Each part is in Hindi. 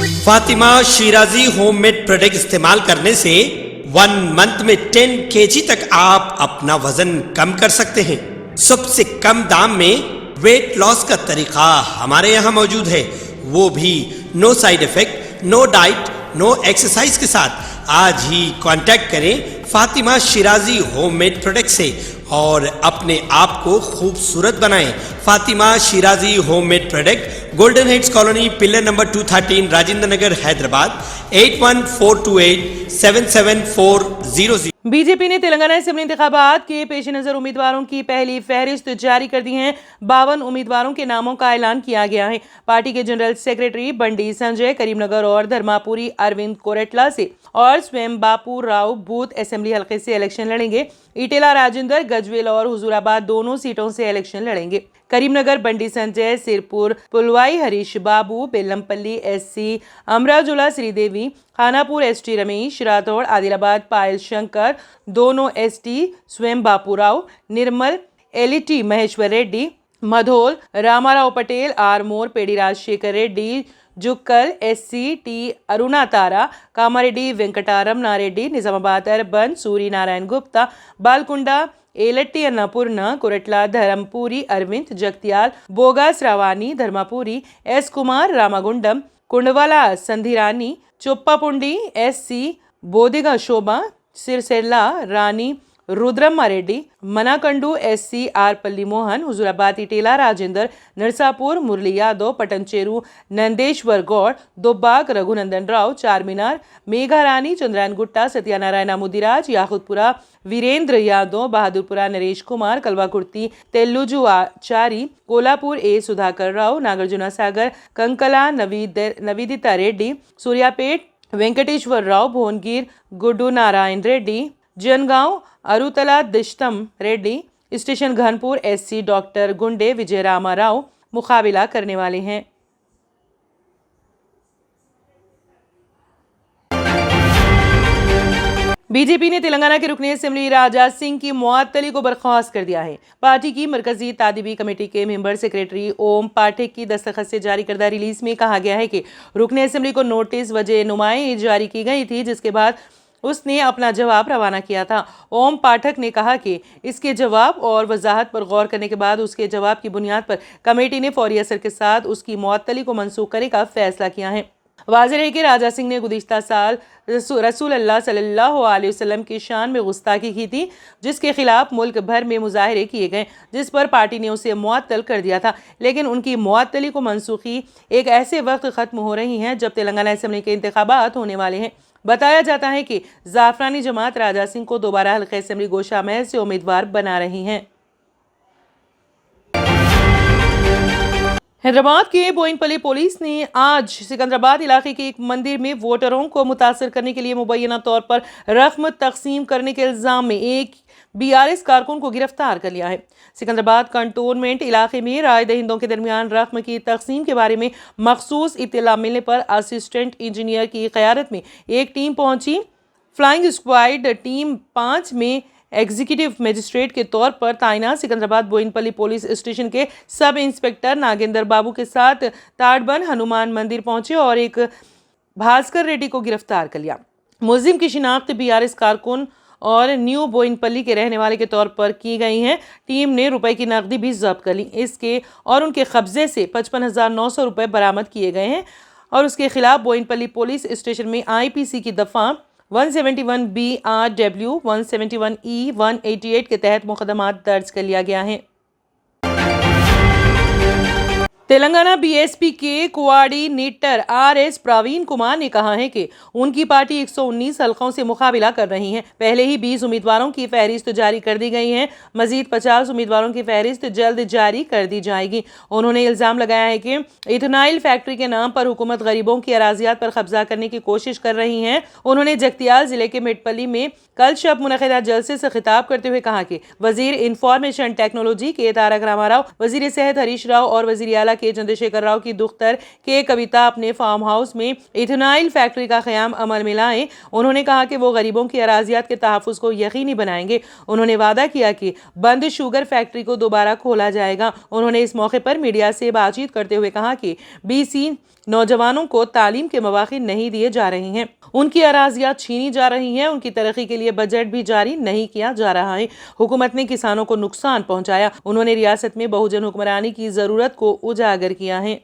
फातिमा शिराजी होममेड प्रोडक्ट इस्तेमाल करने से 1 मंथ में 10 kg तक आप अपना वजन कम कर सकते हैं। सबसे कम दाम में वेट लॉस का तरीका हमारे यहाँ मौजूद है, वो भी no side effect, no diet, no exercise के साथ। आज ही कांटेक्ट करें फातिमा शिराजी होममेड प्रोडक्ट से और अपने आप को खूबसूरत बनाएं। Fatima Shirazi homemade product, golden heads colony, pillar number 213, Rajendra Nagar, Hyderabad 8142877400। BJP ने तेलंगाना असेंबली इंतखाबात के पेश नज़र उम्मीदवारों की पहली फहरिस्त जारी कर दी है। 52 उम्मीदवारों के नामों का ऐलान किया गया है। पार्टी के जनरल सेक्रेटरी बंडी संजय करीमनगर और धर्मापुरी अरविंद कोरेटला से और स्वयं बापू राव बूथ असेंबली हल्के से इलेक्शन लड़ेंगे। इटेला राजेंद्र, गजवेल और हुजूराबाद दोनों सीटों से इलेक्शन लड़ेंगे। करीमनगर बंडी संजय, सिरपुर पुलवाई हरीश बाबू, बेलमपल्ली एससी अमराजुला श्रीदेवी, खानापुर एसटी रमेश राठौड़, आदिलाबाद पायल शंकर दोनों ST Swayam Bapurao, Nirmal Alleti Maheshwar Reddy, Mudhol Ramarao Patel, Armoor Paidi Rajashekar Reddy, Jukkal SC T Aruna Tara, Kamareddy Venkataramana Reddy, Nizamabad urban Suri Narayan Gupta, Balkonda Alleti Annapurna, Korutla Dharmapuri Arvind, Jagtial Bogas Ravani, Dharmapuri S Kumar Ramagundam, Kundavala Sandhirani, Choppapundi SC Bodiga Shobha, सिरसेल्ला Rani Rudramma Reddy, मनाकंडू SC are पल्ली मोहन, हुजूराबाद इटेला राजेंद्र, नरसापुर मुरली यादव, पटनचेरू नंदेश्वर गौड़, दोबाग रघुनंदन राव, चारमीनार मेघा रानी, Chandrayaan Gutta, Satyanarayana Mudiraj, Yakutpura Virendra Yadav, Bahadurpura Naresh Kumar, Kalwakurthy Telluju Achari, Kolhapur A Sudhakar Rao, Nagarjuna Sagar Kankala Navidita Reddy, Suryapet Venkateshwar Rao, Bhuvangir Guddu Narayan Reddy, Jangaon Arutla Dishtam Reddy, station Ghanpur SC doctor Gunde Vijay Rama Rao मुकाबला करने वाले हैं। बीजेपी ने तेलंगाना के रुकने असेंबली राजा सिंह की मुअत्तली को बर्खास्त कर दिया है। पार्टी की मरकजी तादीबी कमेटी के मेंबर सेक्रेटरी ओम पाठक की दस्तखत से जारी करदा रिलीज में कहा गया है कि रुकने असेंबली को नोटिस वजह नुमाई जारी की गई थी, जिसके बाद उसने अपना जवाब रवाना किया था। ओम पाठक ने कहा कि इसके जवाब और वजाहत पर गौर करने के बाद उसके जवाब की बुनियाद पर कमेटी ने फौरी असर के साथ उसकी मुअत्तली को मंसूख करने का फैसला किया है। वाज़ेह है कि राजा सिंह ने गुज़िश्ता साल रसूल अल्लाह सल्लल्लाहु अलैहि वसल्लम की शान में गुस्ताखी की थी, जिसके खिलाफ मुल्क भर में मुजाहरे किए गए, जिस पर पार्टी ने उसे मुअत्तल कर दिया था। लेकिन उनकी मुअत्तली को मंसूखी एक ऐसे वक्त ख़त्म हो रही है जब तेलंगाना असेंबली के इंतखाबात होने वाले हैं। बताया जाता है कि जाफरानी जमात राजा सिंह को दोबारा हल्के असेंबली गोशा महल से उम्मीदवार बना रही हैं। हैदराबाद के बोयिनपल्ली पुलिस ने आज सिकंदराबाद इलाके के एक मंदिर में वोटरों को मुतासर करने के लिए मुबैना तौर पर रकम तकसीम करने के इल्जाम में एक बीआरएस कारकुन को गिरफ्तार कर लिया है। सिकंदराबाद कंटोनमेंट इलाके में राय दहिंदों के दरमियान रकम की तकसीम के बारे में मखसूस इत्तला मिलने पर असिस्टेंट इंजीनियर की क़यादत में एक टीम पहुंची। फ्लाइंग स्क्वाड टीम 5 में एग्जीक्यूटिव मजिस्ट्रेट के तौर पर तैनात सिकंदराबाद बोयिनपल्ली पुलिस स्टेशन के सब इंस्पेक्टर नागेंद्र बाबू के साथ ताड़बन हनुमान मंदिर पहुंचे और एक भास्कर रेड्डी को गिरफ्तार कर लिया। मुलजिम की शिनाख्त बीआरएस कारकुन और न्यू बोयिनपल्ली के रहने वाले के तौर पर की गई हैं। टीम ने रुपए की नकदी भी जब्त कर ली। इसके और उनके कब्जे से 55,900 रुपये बरामद किए गए हैं और उसके खिलाफ बोयिनपल्ली पुलिस स्टेशन में आईपीसी की दफ़ा 171 BRW 171 E 188 के तहत मुकदमा दर्ज कर लिया गया है। तेलंगाना बीएसपी के कोऑर्डिनेटर RS प्रवीण कुमार ने कहा है कि उनकी पार्टी 119 हल्कों से मुकाबला कर रही है। पहले ही 20 उम्मीदवारों की फहरिस्त जारी कर दी गई है। मजीद 50 उम्मीदवारों की फहरिस्त जल्द जारी कर दी जाएगी। उन्होंने इल्जाम लगाया है कि इथेनॉल फैक्ट्री के नाम पर हुकूमत गरीबों की अराजियात पर कब्जा करने की कोशिश कर रही है। उन्होंने जगतियाल जिले के मेटपल्ली में कल शब मुनक़िदा जलसे से खिताब करते हुए कहा कि वजीर इंफॉर्मेशन टेक्नोलॉजी के तारक रामाराव, वजीर सेहत हरीश राव और वजीर आला के चंद्रशेखर राव की दुख्तर के कविता अपने फार्म हाउस में इथेनॉल फैक्ट्री का क़याम अमल में लाएं। उन्होंने कहा कि वो गरीबों की अराजियात के तहफ़्फ़ुज़ को यकीनी बनाएंगे। उन्होंने वादा किया कि बंद शुगर फैक्ट्री को दोबारा खोला जाएगा। उन्होंने इस मौके पर मीडिया से बातचीत करते हुए कहा कि BC नौजवानों को तालीम के मौके नहीं दिए जा रहे हैं, उनकी अराजियां छीनी जा रही हैं, उनकी तरक्की के लिए बजट भी जारी नहीं किया जा रहा है। हुकूमत ने किसानों को नुकसान पहुंचाया। उन्होंने रियासत में बहुजन हुक्मरानी की जरूरत को उजागर किया है।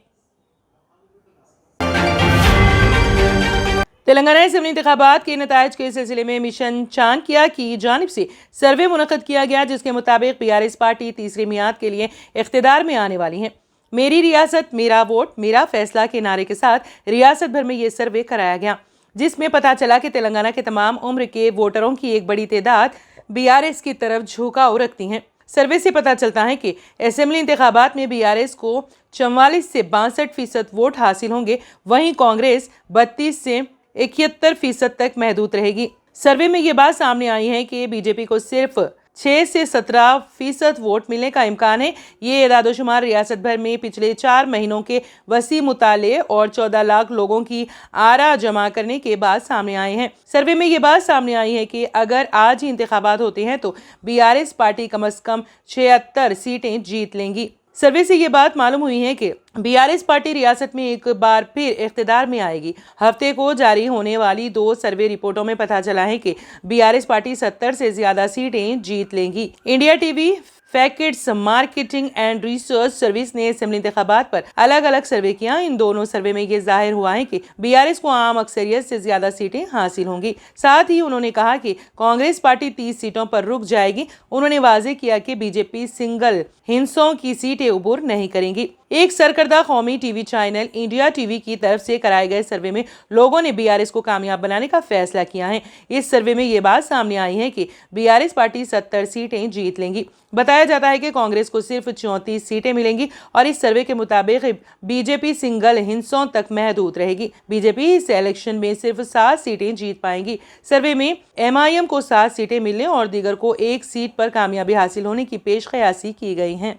तेलंगाना असेंबली इंतखाबात के नतायज के सिलसिले में मिशन चाणक्य की जानिब से सर्वे मुनक्कद किया गया, जिसके मुताबिक बीआरएस पार्टी तीसरी मियाद के लिए इख्तिदार में आने वाली है। मेरी रियासत मेरा वोट मेरा फैसला के नारे के साथ रियासत भर में ये सर्वे कराया गया, जिसमें पता चला कि तेलंगाना के तमाम उम्र के वोटरों की एक बड़ी तादाद बीआरएस की तरफ झुकाव रखती हैं। सर्वे से पता चलता है कि असेंबली इंतखाबात में बीआरएस को 44 से 62% वोट हासिल होंगे, वहीं कांग्रेस 32 से 71% तक महदूद रहेगी। सर्वे में ये बात सामने आई है कि बीजेपी को सिर्फ 6 से 17% वोट मिलने का इम्कान है। ये एदादोशुमार रियासत भर में पिछले 4 महीनों के वसी मुताले और 14 लाख लोगों की आरा जमा करने के बाद सामने आए हैं। सर्वे में ये बात सामने आई है कि अगर आज ही इंतखाबात होते हैं तो बीआरएस पार्टी कम से कम 76 सीटें जीत लेंगी। सर्वे से ये बात मालूम हुई है कि बीआरएस पार्टी रियासत में एक बार फिर इख्तिदार में आएगी। हफ्ते को जारी होने वाली 2 सर्वे रिपोर्टों में पता चला है कि बीआरएस पार्टी 70 से ज्यादा सीटें जीत लेंगी। India TV facts marketing and research service ने असेंबली इंतखाबात पर अलग अलग सर्वे किया। इन दोनों सर्वे में ये जाहिर हुआ है कि बीआरएस को आम अक्सरियत से ज्यादा सीटें हासिल होंगी। साथ ही उन्होंने कहा कि कांग्रेस पार्टी 30 सीटों पर रुक जाएगी। उन्होंने वाजे किया कि बीजेपी सिंगल हिस्सों की सीटें उबूर नहीं करेंगी। एक सरकर्दा कौमी टीवी चैनल इंडिया टीवी की तरफ से कराए गए सर्वे में लोगों ने बीआरएस को कामयाब बनाने का फैसला किया है। इस सर्वे में ये बात सामने आई है कि बीआरएस पार्टी 70 सीटें जीत लेंगी। बताया जाता है कि कांग्रेस को सिर्फ 34 सीटें मिलेंगी और इस सर्वे के मुताबिक बीजेपी सिंगल हिस्सों तक महदूद रहेगी। बीजेपी इस इलेक्शन में सिर्फ 7 सीटें जीत पाएंगी। सर्वे में एमआईएम को 7 सीटें मिलने और दीगर को 1 सीट पर कामयाबी हासिल होने की पेशकयासी की गई है।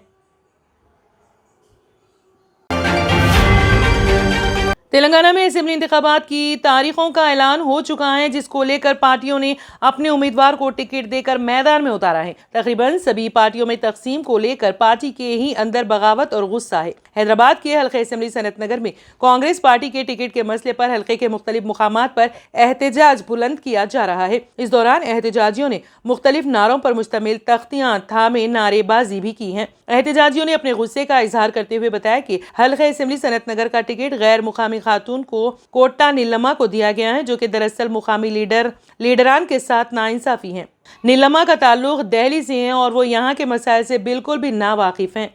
तेलंगाना में असेंबली इंतखाबात की तारीखों का ऐलान हो चुका है, जिसको लेकर पार्टियों ने अपने उम्मीदवार को टिकट देकर मैदान में उतारा है। तकरीबन सभी पार्टियों में तकसीम को लेकर पार्टी के ही अंदर बगावत और गुस्सा है। हैदराबाद के हल्के असेंबली सनत नगर में कांग्रेस पार्टी के टिकट के मसले पर हल्के के मुख्तलिफ मुकामात पर एहतजाज बुलंद किया जा रहा है। इस दौरान एहतजाजियों ने मुख्तलिफ नारों पर मुश्तमिल तख्तियां थामे नारेबाजी भी की है। एहतजाजियों ने अपने गुस्से का इजहार करते हुए बताया कि हल्के असेंबली सनत नगर का टिकट गैर मुकामी खातून को कोटा नीलमा को दिया गया है, जो कि दरअसल मुकामी लीडरान के साथ नाइंसाफी है। नीलमा का ताल्लुक दिल्ली से है और वो यहाँ के मसाइल से बिल्कुल भी नावाकिफ हैं।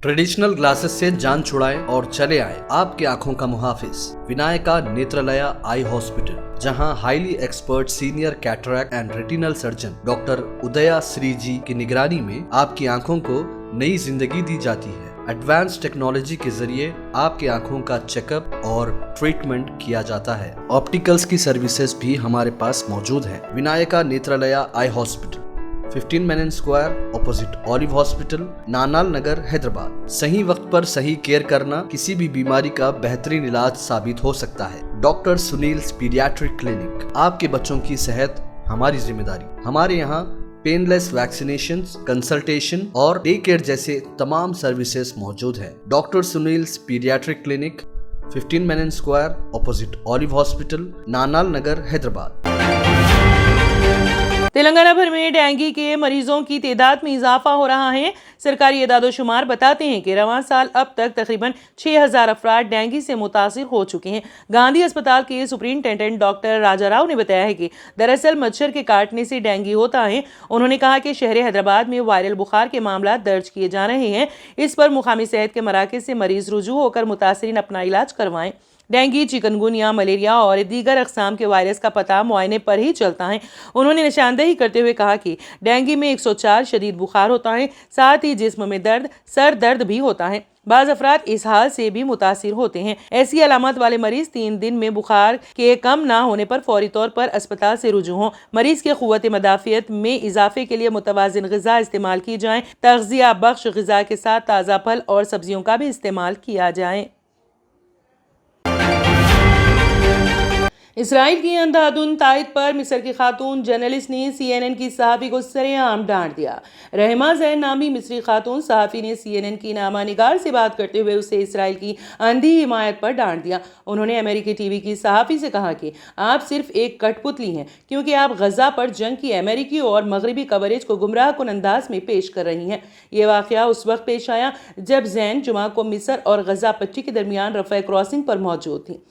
ट्रेडिशनल ग्लासेस से जान छुड़ाएं और चले आए आपकी आंखों का मुहाफिज विनायका नेत्रालया आई हॉस्पिटल, जहां highly expert senior cataract and retinal surgeon doctor उदया श्री जी की निगरानी में आपकी आंखों को नई जिंदगी दी जाती है। एडवांस टेक्नोलॉजी के जरिए आपकी आंखों का चेकअप और ट्रीटमेंट किया जाता है। ऑप्टिकल्स की सर्विसेज भी हमारे पास मौजूद है। Vinayaka Netralaya eye hospital, 15 Menon square, opposite Olive hospital, Nanal Nagar, Hyderabad. सही वक्त पर सही केयर करना किसी भी बीमारी का बेहतरीन इलाज साबित हो सकता है। डॉक्टर सुनील पीडियाट्रिक क्लिनिक, आपके बच्चों की सेहत हमारी जिम्मेदारी। हमारे यहाँ पेनलेस वैक्सीनेशन, कंसल्टेशन और डे केयर जैसे तमाम सर्विसेज मौजूद है। Doctor Sunil paediatric clinic, 15 Menon square, opposite Olive hospital, Nanal Nagar, Hyderabad. Telangana भर में डेंगू के मरीजों की तादाद में इजाफा हो रहा है। सरकारी एदादोशुमार बताते हैं कि रवां साल अब तक तकरीबन 6000 अफराद डेंगू से मुतासिर हो चुके हैं। गांधी अस्पताल के सुपरिंटेंडेंट डॉक्टर राजा राव ने बताया है कि दरअसल मच्छर के काटने से डेंगू होता है। उन्होंने कहा कि शहर हैदराबाद में वायरल बुखार के मामला दर्ज किए जा रहे हैं। इस पर मुकामी सेहत के मराकज से मरीज रुजू होकर मुतासरीन अपना इलाज करवाएं। डेंगू, चिकनगुनिया, मलेरिया और दीगर अक़साम के वायरस का पता मुआयने पर ही चलता है। उन्होंने निशानदेही करते हुए कहा कि डेंगू में 104 शदीद बुखार होता है, साथ ही जिस्म में दर्द, सर दर्द भी होता है। बाज़ अफराद इस हाल से भी मुतासिर होते हैं। ऐसी अलामत वाले मरीज 3 दिन में बुखार के कम ना होने पर फौरी तौर पर अस्पताल से रुजू हों। मरीज के क़ुव्वत मदाफ़ियत में इजाफे के लिए मुतवाज़िन ग़िज़ा इस्तेमाल की जाए। तग़ज़िया बख्श ग़िज़ा के साथ ताज़ा फल और सब्जियों का भी इस्तेमाल किया जाए। इसराइल की अंधाधुंध तायद पर मिस्र की खातून जर्नलिस्ट ने CNN की सहाफ़ी को सरेआम डांट दिया। रहमा ज़ैन नामी मिस्री खातून सहाफ़ी ने CNN की नामा निगार से बात करते हुए उसे इसराइल की अंधी हिमायत पर डांट दिया। उन्होंने अमेरिकी टीवी की सहाफ़ी से कहा कि आप सिर्फ एक कठपुतली हैं क्योंकि आप गजा पर जंग की अमेरिकी और मगरबी कवरेज को गुमराहकुन अंदाज में पेश कर रही हैं। ये वाक़या उस वक्त पेश आया जब ज़ैन जुमा को मिस्र और गजा पट्टी के दरमियान रफ़ा क्रॉसिंग पर मौजूद थी।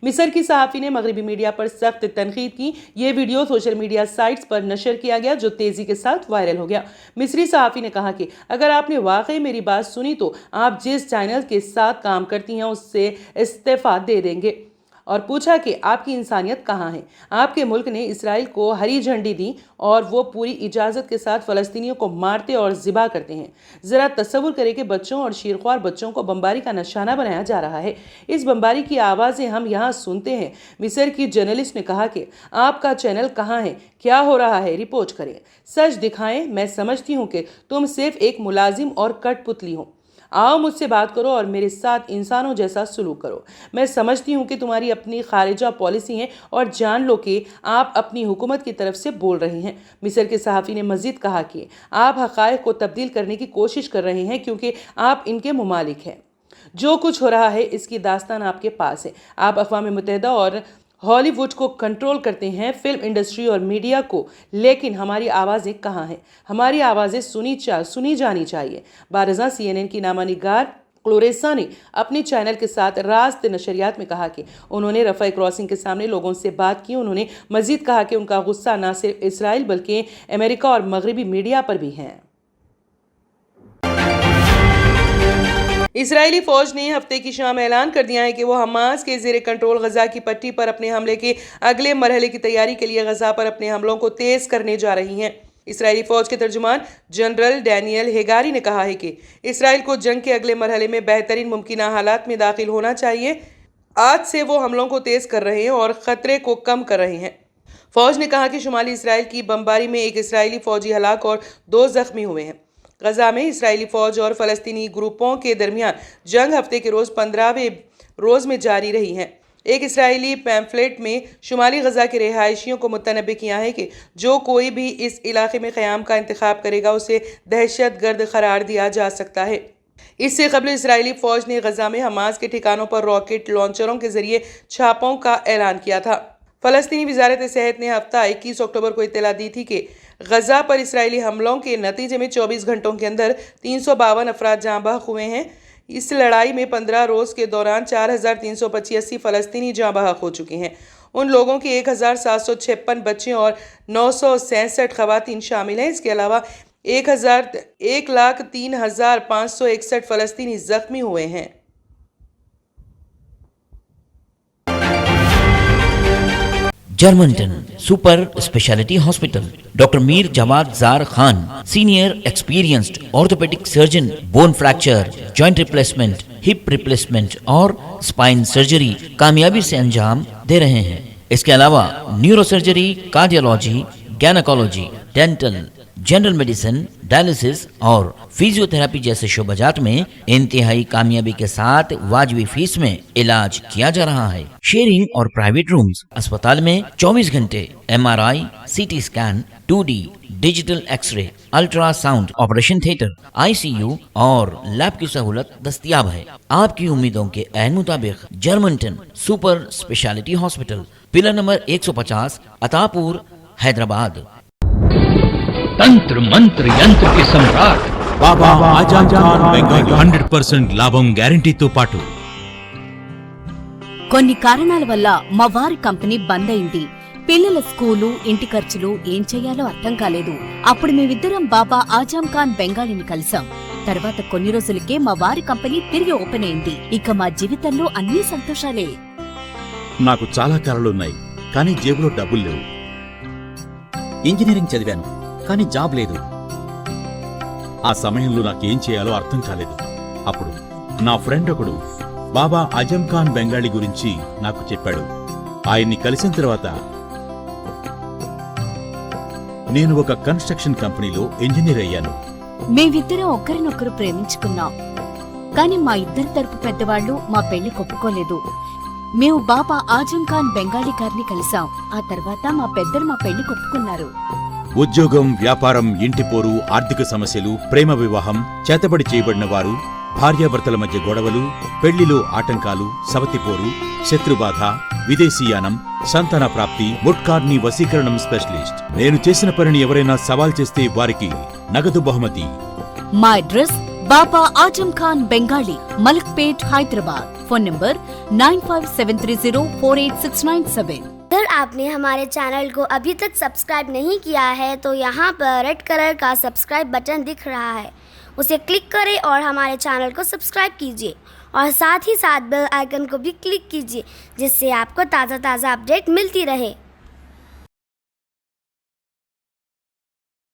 मिस्र की सहाफ़ी ने मगरबी मीडिया पर सख्त तनकीद की। ये वीडियो सोशल मीडिया साइट्स पर नशर किया गया जो तेज़ी के साथ वायरल हो गया। मिस्री सहाफ़ी ने कहा कि अगर आपने वाकई मेरी बात सुनी तो आप जिस चैनल के साथ काम करती हैं उससे इस्तीफ़ा दे देंगे और पूछा कि आपकी इंसानियत कहाँ है। आपके मुल्क ने इसराइल को हरी झंडी दी और वो पूरी इजाज़त के साथ फ़लस्तीनियों को मारते और ज़िबा करते हैं। ज़रा तस्वुर करें कि बच्चों और शीरख्वार बच्चों को बमबारी का निशाना बनाया जा रहा है। इस बमबारी की आवाज़ें हम यहाँ सुनते हैं। मिस्र की जर्नलिस्ट ने कहा कि आपका चैनल कहाँ है, क्या हो रहा है, रिपोर्ट करें, सच दिखाएं। मैं समझती हूँ कि तुम सिर्फ एक मुलाजिम और कठपुतली हो। आओ मुझसे बात करो और मेरे साथ इंसानों जैसा सलूक करो। मैं समझती हूँ कि तुम्हारी अपनी खारिजा पॉलिसी है और जान लो कि आप अपनी हुकूमत की तरफ से बोल रहे हैं। मिस्र के सहाफ़ी ने मज़ीद कहा कि आप हक़ाइक़ को तब्दील करने की कोशिश कर रहे हैं क्योंकि आप इनके मुमालिक हैं। जो कुछ हो रहा है इसकी दास्तान आपके पास है। आप अक़वाम मुत्तहिदा और हॉलीवुड को कंट्रोल करते हैं, फिल्म इंडस्ट्री और मीडिया को, लेकिन हमारी आवाज़ें कहाँ हैं? हमारी आवाज़ें सुनी जानी चाहिए। बारज़ा CNN की नामा निगार क्लोरेसा ने अपने चैनल के साथ रास्त नशरियात में कहा कि उन्होंने रफ़ा क्रॉसिंग के सामने लोगों से बात की। उन्होंने मज़ीद कहा कि उनका गुस्सा न सिर्फ इसराइल बल्कि अमेरिका और मगरबी मीडिया पर भी है। इसराइली फौज ने हफ्ते की शाम ऐलान कर दिया है कि वो हमास के ज़ेर कंट्रोल गजा की पट्टी पर अपने हमले के अगले मरहले की तैयारी के लिए गजा पर अपने हमलों को तेज करने जा रही हैं। इसराइली फौज के तर्जुमान जनरल डैनियल हेगारी ने कहा है कि इसराइल को जंग के अगले मरहले में बेहतरीन मुमकिन हालात में दाखिल होना चाहिए। आज से वो हमलों को तेज कर रहे हैं और ख़तरे को कम कर रहे हैं। फौज ने कहा कि शुमाली इसराइल की बमबारी में एक इसराइली फौजी हलाक और 2 ज़ख्मी हुए हैं। गजा में इसराइली फ़ौज और फ़लस्तीनी ग्रुपों के दरमियान जंग हफ्ते के रोज़ 15वें रोज़ में जारी रही है। एक इसराइली पैम्फलेट में शुमाली गजा के रिहायशियों को मुतनब्बे किया है कि जो कोई भी इस इलाके में क़याम का इंतखाब करेगा उसे दहशतगर्द करार दिया जा सकता है। इससे कबल इसराइली फ़ौज ने गजा में हमास के ठिकानों पर रॉकेट लॉन्चरों के ज़रिए छापों का ऐलान किया था। फ़लस्तीनी वज़ारत सेहत ने हफ्ता 21 अक्टूबर को इत्तला दी थी कि गजा पर इसराइली हमलों के नतीजे में 24 घंटों के अंदर 352 अफराद जाँ बहक हुए हैं। इस लड़ाई में 15 रोज़ के दौरान 4385 फ़लस्तीनी जाँ बहक हो चुके हैं। उन लोगों के 1756 बच्चे और 967 ख़वातीन शामिल हैं। इसके अलावा 1,03,561 फ़लस्तीनी ज़ख्मी हुए हैं। Germanten super speciality hospital, doctor Mir Jawad Zar Khan, senior experienced orthopaedic surgeon, bone fracture, joint replacement, hip replacement और स्पाइन सर्जरी कामयाबी से अंजाम दे रहे हैं। इसके अलावा neuro surgery, cardiology, gynaecology, dental, general medicine, dialysis और फिजियोथेरेपी जैसे शोबाजात में इंतहाई कामयाबी के साथ वाजिबी फीस में इलाज किया जा रहा है। शेयरिंग और प्राइवेट रूम्स, अस्पताल में 24 घंटे MRI, CT scan, 2D digital X-ray, ultrasound, operation theatre, ICU और लैब की सहूलत दस्तयाब है। आपकी उम्मीदों के ऐन मुताबिक Germanten super speciality hospital, pillar number 150, Attapur, Hyderabad. तंत्र मंत्र यंत्र के सम्राट బాబా ఆజం ఖాన్ బెంగాలీ 100% లాభం గ్యారెంటీతో పాటు కొన్ని కారణాల వల్ల మా వారి కంపెనీ బంద్ అయింది. పిల్లల స్కూలు, ఇంటి ఖర్చులు ఏం చెయ్యాలో అర్థం కాలేదు. అప్పుడు మేమిద్దరం బాబా ఆజం ఖాన్ బెంగాలీని కలిసాం. తర్వాత కొన్ని రోజులకే మా వారి కంపెనీ తిరిగి ఓపెన్ అయింది. ఇక మా జీవితంలో అన్ని సంతోషాలే. నాకు చాలా కలలున్నాయి, కానీ జేబులో డబ్బులు లేవు. ఇంజనీరింగ్ చదివాను, కానీ జాబ్ లేదు. ఆ సమయంలో నాకేం చేయాలో అర్థం కాలేదు. అప్పుడు నా ఫ్రెండ్ ఒకడు బాబా ఆజం ఖాన్ బెంగాలీ గురించి నాకు చెప్పాడు. ఆయన్ని కలిసిన తర్వాత నేను ఒక కన్స్ట్రక్షన్ కంపెనీలో ఇంజనీర్ అయ్యాను. మేమిద్దరం ఒకరినొకరు ప్రేమించుకున్నాం. కాని మా ఇద్దరి తరపు పెద్దవాళ్లు మా పెళ్లి ఒప్పుకోలేదు. మేము బాబా ఆజం ఖాన్ బెంగాలీ గారిని కలిసాం. ఆ తర్వాత మా పెద్దలు మా పెళ్లి ఒప్పుకున్నారు. ఉద్యోగం, వ్యాపారం, ఇంటి పోరు, ఆర్థిక సమస్యలు, ప్రేమ వివాహం, చేతబడి చేయబడిన వారు, భార్యాభర్తల మధ్య గొడవలు, పెళ్లిలో ఆటంకాలు, సవతిపోరు, శత్రుబాధ, విదేశీయానం, సంతాన ప్రాప్తి, ముట్కార్ని వశీకరణం స్పెషలిస్ట్. నేను చేసిన పనిని ఎవరైనా సవాల్ చేస్తే వారికి నగదు బహుమతి. మా address Baba Azam Khan Bengali, Malakpet, Hyderabad. Phone number 9573048697. अगर आपने हमारे चैनल को अभी तक सब्सक्राइब नहीं किया है तो यहाँ पर रेड कलर का सब्सक्राइब बटन दिख रहा है, उसे क्लिक करें और हमारे चैनल को सब्सक्राइब कीजिए और साथ ही साथ बेल आइकन को भी क्लिक कीजिए जिससे आपको ताज़ा अपडेट मिलती रहे.